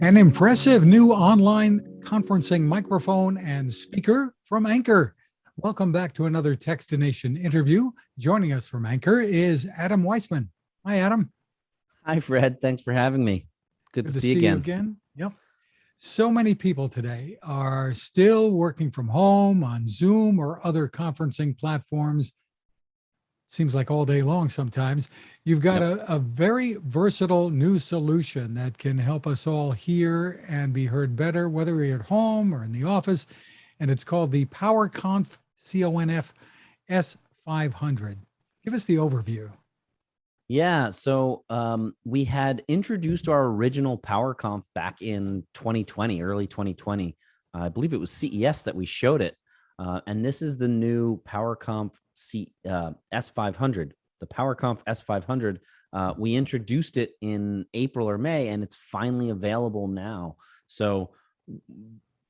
An impressive new online conferencing microphone and speaker from Anker. Welcome back to another Techstination interview. Joining us from Anker is Adam Weissman. Hi, Adam. Hi, Fred. Thanks for having me. Good to see you you again. again. Yep. So many people today are still working from home on Zoom or other conferencing platforms. Seems like all day long sometimes. You've got a very versatile new solution that can help us all hear and be heard better, whether we're at home or in the office. And it's called the PowerConf S500. Give us the overview. Yeah, so we had introduced our original PowerConf back in 2020, early 2020. I believe it was CES that we showed it. And this is the new PowerConf S500. The PowerConf S500, we introduced it in April or May, and it's finally available now. So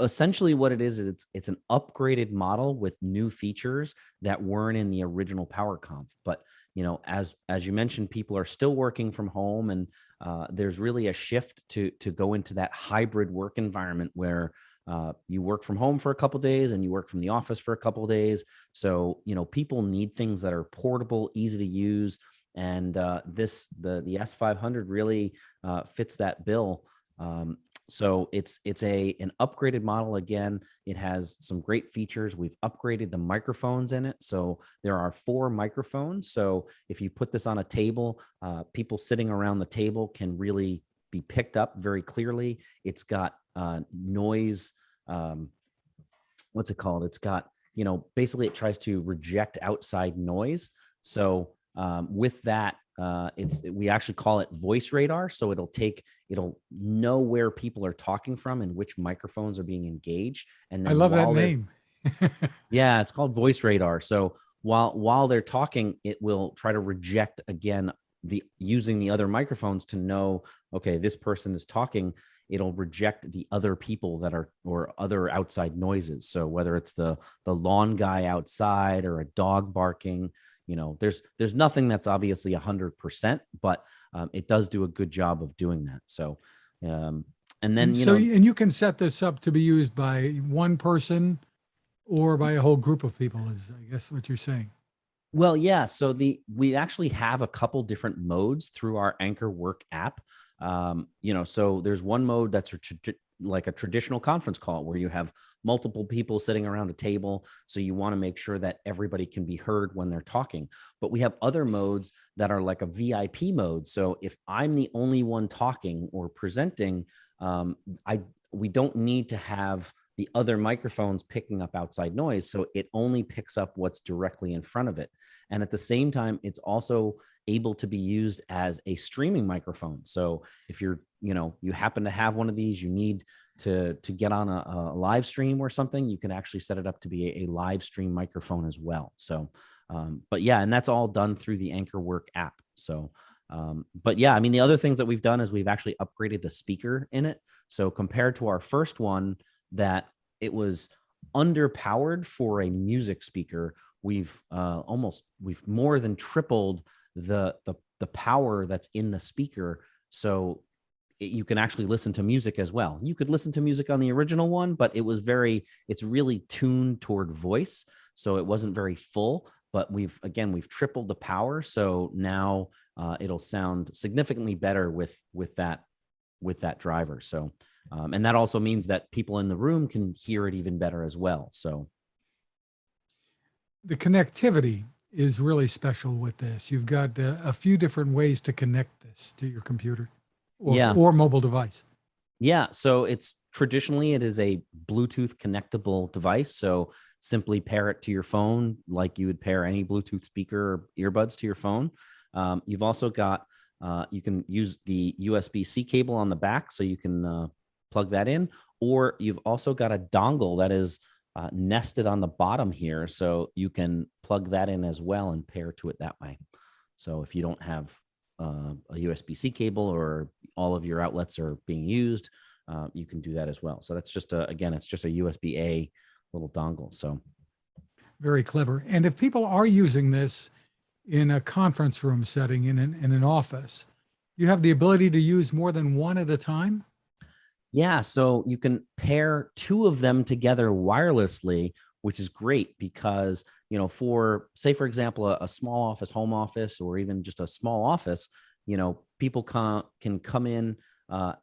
essentially what it is it's an upgraded model with new features that weren't in the original PowerConf. But you know, as you mentioned, people are still working from home, and there's really a shift to go into that hybrid work environment where you work from home for a couple of days and you work from the office for a couple of days. So, you know, people need things that are portable, easy to use. And the S500 really fits that bill. So it's an upgraded model. Again, it has some great features. We've upgraded the microphones in it. So there are 4 microphones. So if you put this on a table, people sitting around the table can really be picked up very clearly. It's got noise. What's it called? It's got, you know, basically it tries to reject outside noise. So with that, we actually call it voice radar. So it'll know where people are talking from and which microphones are being engaged. And then I love that name. Yeah, it's called voice radar. So while they're talking, it will try to reject again using the other microphones to know, okay, this person is talking. It'll reject the other people or other outside noises. So whether it's the lawn guy outside or a dog barking, you know, there's nothing that's obviously 100%, but it does do a good job of doing that. So, and then, and you can set this up to be used by one person or by a whole group of people is, I guess, what you're saying. Well, yeah. So we actually have a couple different modes through our Anker Work app. You know, so there's one mode that's like a traditional conference call where you have multiple people sitting around a table. So you want to make sure that everybody can be heard when they're talking. But we have other modes that are like a VIP mode. So if I'm the only one talking or presenting, we don't need to have the other microphones picking up outside noise. So it only picks up what's directly in front of it. And at the same time, it's also able to be used as a streaming microphone. So if you happen to have one of these, you need to get on a live stream or something, you can actually set it up to be a live stream microphone as well. So, but yeah, and that's all done through the Anker Work app. So, but yeah, I mean, the other things that we've done is we've actually upgraded the speaker in it. So compared to our first one, that it was underpowered for a music speaker, we've more than tripled the power that's in the speaker. So you can actually listen to music as well. You could listen to music on the original one, but it's really tuned toward voice. So it wasn't very full, but we've tripled the power. So now it'll sound significantly better with that driver. So, and that also means that people in the room can hear it even better as well. So the connectivity is really special with this. You've got a few different ways to connect this to your computer or mobile device. Yeah. So it is a Bluetooth connectable device. So simply pair it to your phone like you would pair any Bluetooth speaker or earbuds to your phone. You've also got, you can use the USB-C cable on the back, so you can plug that in, or you've also got a dongle that is nested on the bottom here, so you can plug that in as well and pair to it that way. So if you don't have a USB-C cable or all of your outlets are being used, you can do that as well. So that's just it's just a USB-A little dongle. So very clever. And if people are using this in a conference room setting in an office, you have the ability to use more than one at a time? Yeah, so you can pair two of them together wirelessly, which is great because, for say, for example, a small office, home office, or even just a small office, people can come in.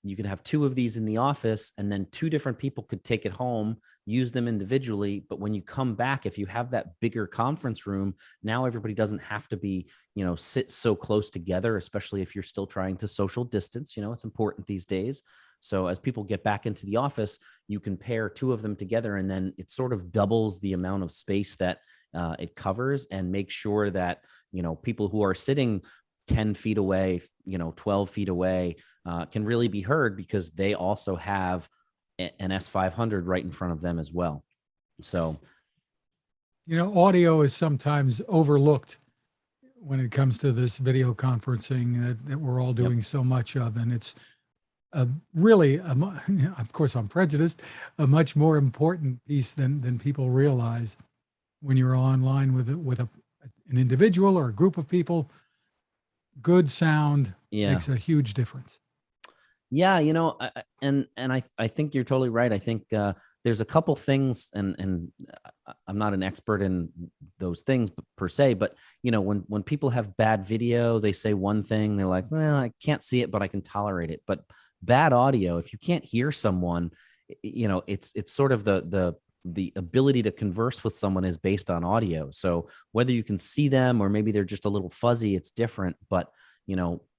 You can have two of these in the office, and then two different people could take it home, use them individually. But when you come back, if you have that bigger conference room, now everybody doesn't have to be, sit so close together, especially if you're still trying to social distance. It's important these days. So as people get back into the office, you can pair two of them together, and then it sort of doubles the amount of space that it covers, and make sure that, people who are sitting 10 feet away, 12 feet away, can really be heard because they also have an S500 right in front of them as well. So, Audio is sometimes overlooked when it comes to this video conferencing that we're all doing so much of. And it's really, of course, I'm prejudiced, a much more important piece than people realize when you're online with an individual or a group of people. Good sound makes a huge difference. Yeah, I think you're totally right. I think there's a couple things, and I'm not an expert in those things per se, but when people have bad video, they say one thing, they're like, well, I can't see it, but I can tolerate it. But bad audio, if you can't hear someone, it's sort of the ability to converse with someone is based on audio. So whether you can see them or maybe they're just a little fuzzy, it's different. But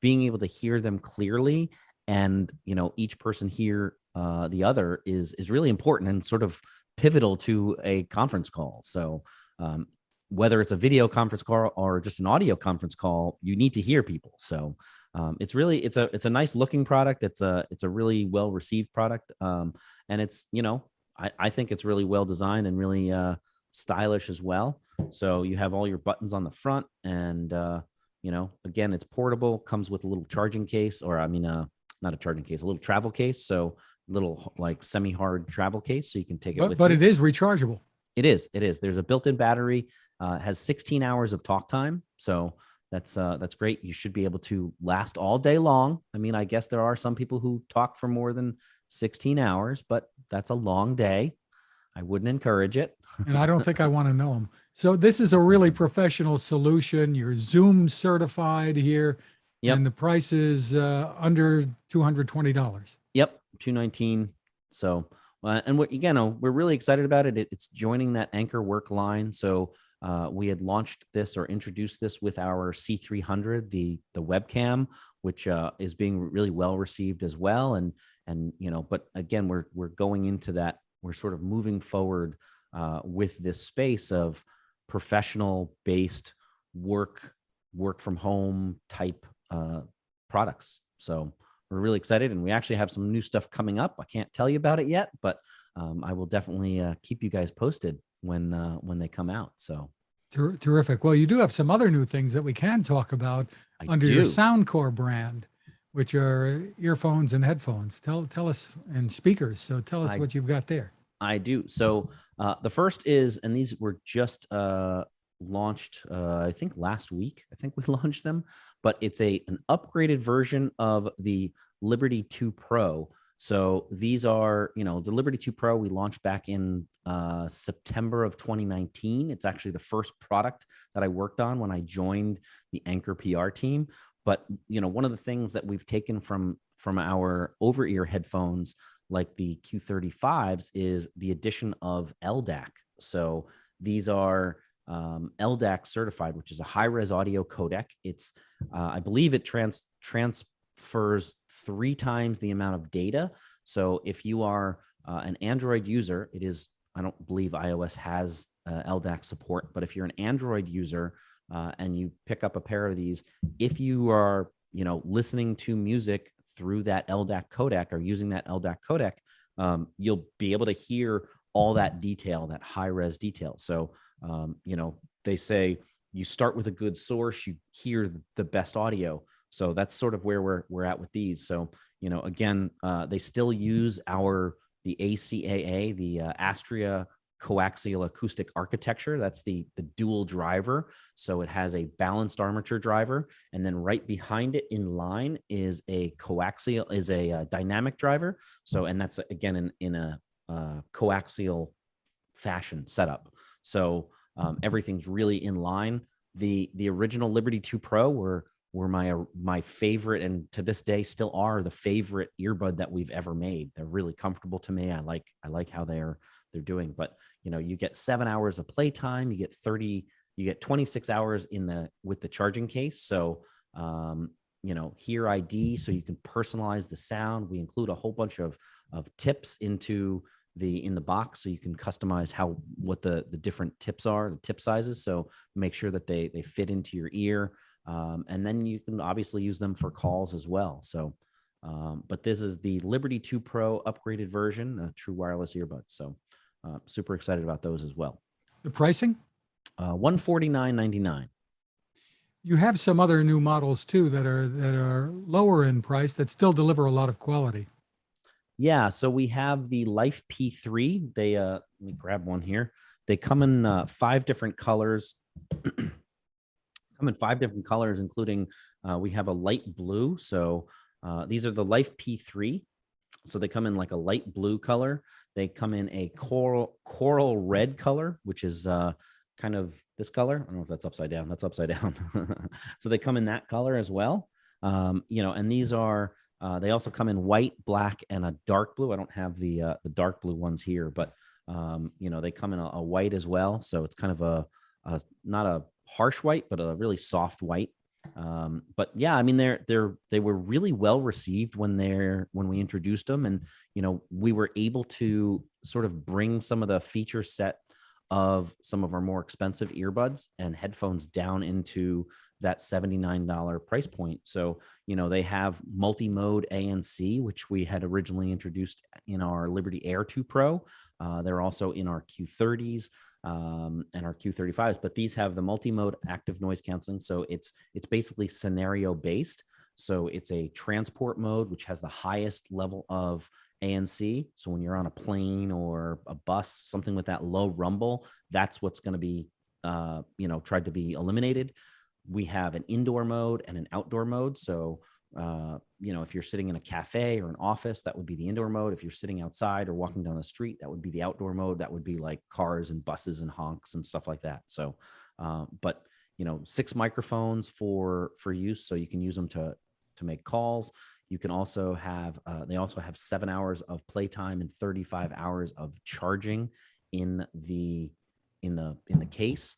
being able to hear them clearly, and each person hear the other is really important and sort of pivotal to a conference call. So whether it's a video conference call or just an audio conference call, you need to hear people. So it's a nice looking product. It's a really well received product, and it's I think it's really well designed and really stylish as well. So you have all your buttons on the front, and again, it's portable. Comes with a little charging case, or not a charging case, a little travel case. So little like semi-hard travel case, so you can take it with you. But it is rechargeable. It is. There's a built-in battery. Has 16 hours of talk time, so that's great. You should be able to last all day long. I guess there are some people who talk for more than 16 hours, but that's a long day. I wouldn't encourage it. And I don't think I want to know them. So this is a really professional solution. You're Zoom certified here. Yep. And the price is under $220. Yep, $219. So, and we're really excited about it. It's joining that Anker Work line. So we had launched this or introduced this with our C300, the webcam, which is being really well received as well. And but again, we're going into that. We're sort of moving forward with this space of professional based work from home type products. So we're really excited, and we actually have some new stuff coming up. I can't tell you about it yet, but I will definitely keep you guys posted when they come out. So terrific. Well, you do have some other new things that we can talk about under your Soundcore brand, which are earphones and headphones. Tell us, and speakers. So tell us what you've got there. I do. So the first is, and these were just launched I think last week. I think we launched them, but it's an upgraded version of the Liberty 2 Pro. So these are, the Liberty 2 Pro we launched back in September of 2019. It's actually the first product that I worked on when I joined the Anker PR team. But one of the things that we've taken from our over-ear headphones, like the Q35s, is the addition of LDAC. So these are LDAC certified, which is a high-res audio codec. It's I believe it transfers 3 times the amount of data. So if you are an Android user, I don't believe iOS has LDAC support, but if you're an Android user and you pick up a pair of these, if you are listening to music through that LDAC codec or using that LDAC codec, you'll be able to hear all that detail, that high-res detail. So they say you start with a good source, you hear the best audio. So that's sort of where we're at with these. So again, they still use the ACAA, the Astria coaxial acoustic architecture. That's the dual driver. So it has a balanced armature driver, and then right behind it in line is a dynamic driver. So, and that's again in a coaxial fashion setup. So everything's really in line. The original Liberty 2 Pro were my favorite, and to this day still are the favorite earbud that we've ever made. They're really comfortable to me. I like how they're doing. But you get 7 hours of playtime, you get 26 hours with the charging case. So Hear ID, so you can personalize the sound. We include a whole bunch of tips in the box, so you can customize what the different tips are, the tip sizes. So make sure that they fit into your ear. And then you can obviously use them for calls as well. So, but this is the Liberty 2 Pro upgraded version, a true wireless earbuds. So super excited about those as well. The pricing? $149.99. You have some other new models too that are lower in price that still deliver a lot of quality. Yeah, so we have the Life P3. They let me grab one here. They come in 5 different colors. Including we have a light blue. So these are the Life P3. So they come in like a light blue color. They come in a coral red color, which is kind of this color. I don't know if that's upside down. That's upside down. So they come in that color as well. And these are they also come in white, black, and a dark blue. I don't have the dark blue ones here, but they come in a white as well. So it's kind of a not a harsh white, but a really soft white. But yeah, I mean, they were really well received when we introduced them, and we were able to sort of bring some of the feature set of some of our more expensive earbuds and headphones down into that $79 price point. So, they have multi-mode ANC, which we had originally introduced in our Liberty Air 2 Pro. They're also in our Q30s and our Q35s, but these have the multi-mode active noise canceling. So it's basically scenario based. So it's a transport mode, which has the highest level of ANC. So when you're on a plane or a bus, something with that low rumble, that's what's going to be, tried to be eliminated. We have an indoor mode and an outdoor mode. So, if you're sitting in a cafe or an office, that would be the indoor mode. If you're sitting outside or walking down the street, that would be the outdoor mode. That would be like cars and buses and honks and stuff like that. So, 6 microphones for use. So you can use them to make calls. You can also have, they also have 7 hours of playtime and 35 hours of charging in the case.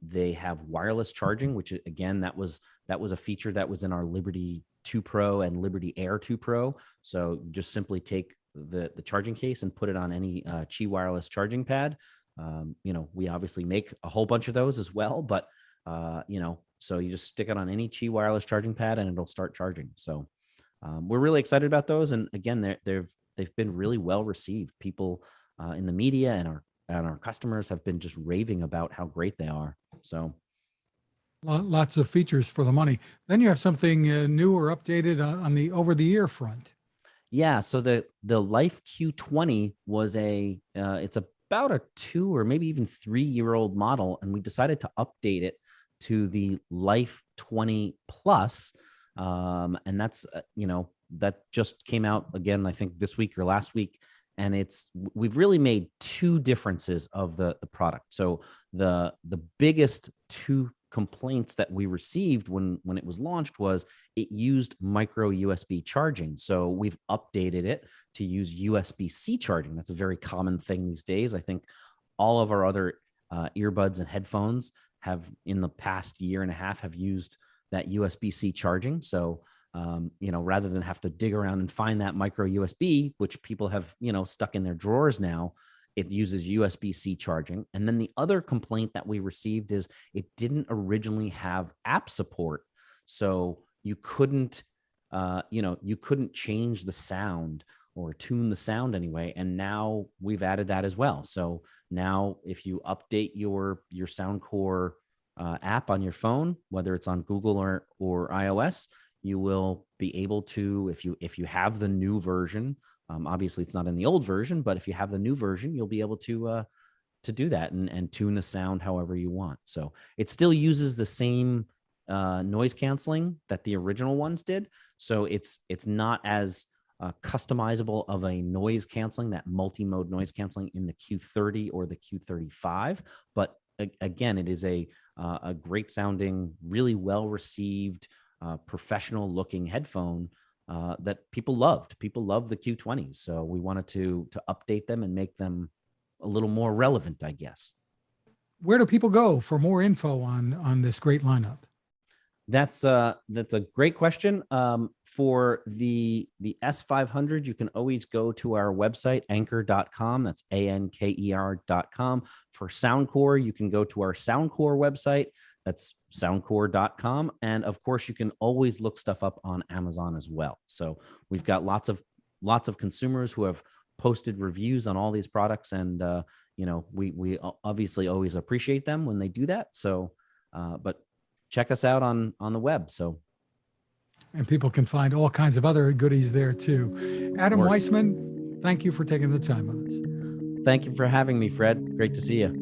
They have wireless charging, which again, that was a feature that was in our Liberty 2 Pro and Liberty Air 2 Pro. So just simply take the charging case and put it on any Qi wireless charging pad. We obviously make a whole bunch of those as well, but so you just stick it on any Qi wireless charging pad and it'll start charging. So we're really excited about those. And again, they've been really well received. People in the media and our customers have been just raving about how great they are. So lots of features for the money. Then you have something new or updated on the over-the-ear front. Yeah. So the Life Q20 was it's about a 2 or maybe even 3-year-old model, and we decided to update it to the Life 20 Plus. And that's, that just came out again, I think this week or last week. And we've really made 2 differences of the product. So the biggest 2 complaints that we received when it was launched was it used micro USB charging. So we've updated it to use USB-C charging. That's a very common thing these days. I think all of our other earbuds and headphones have in the past year and a half have used that USB-C charging. So rather than have to dig around and find that micro USB, which people have, stuck in their drawers now, it uses USB-C charging. And then the other complaint that we received is it didn't originally have app support. So you couldn't change the sound or tune the sound anyway. And now we've added that as well. So now if you update your Soundcore app on your phone, whether it's on Google or iOS, you will be able to, if you have the new version, obviously it's not in the old version, but if you have the new version, you'll be able to to do that and tune the sound however you want. So it still uses the same noise canceling that the original ones did. So it's not as customizable of a noise canceling, that multi-mode noise canceling in the Q30 or the Q35. But again, it is a great sounding, really well received, professional looking headphone that people loved. People love the Q20s. So we wanted to update them and make them a little more relevant, I guess. Where do people go for more info on this great lineup? That's a great question. For the S500, you can always go to our website, anker.com. That's ANKER.com. For Soundcore, you can go to our Soundcore website. That's soundcore.com. And of course, you can always look stuff up on Amazon as well. So we've got lots of consumers who have posted reviews on all these products, and we obviously always appreciate them when they do that. So, but check us out on the web. So, and people can find all kinds of other goodies there too. Adam Weissman, thank you for taking the time with us. Thank you for having me, Fred. Great to see you.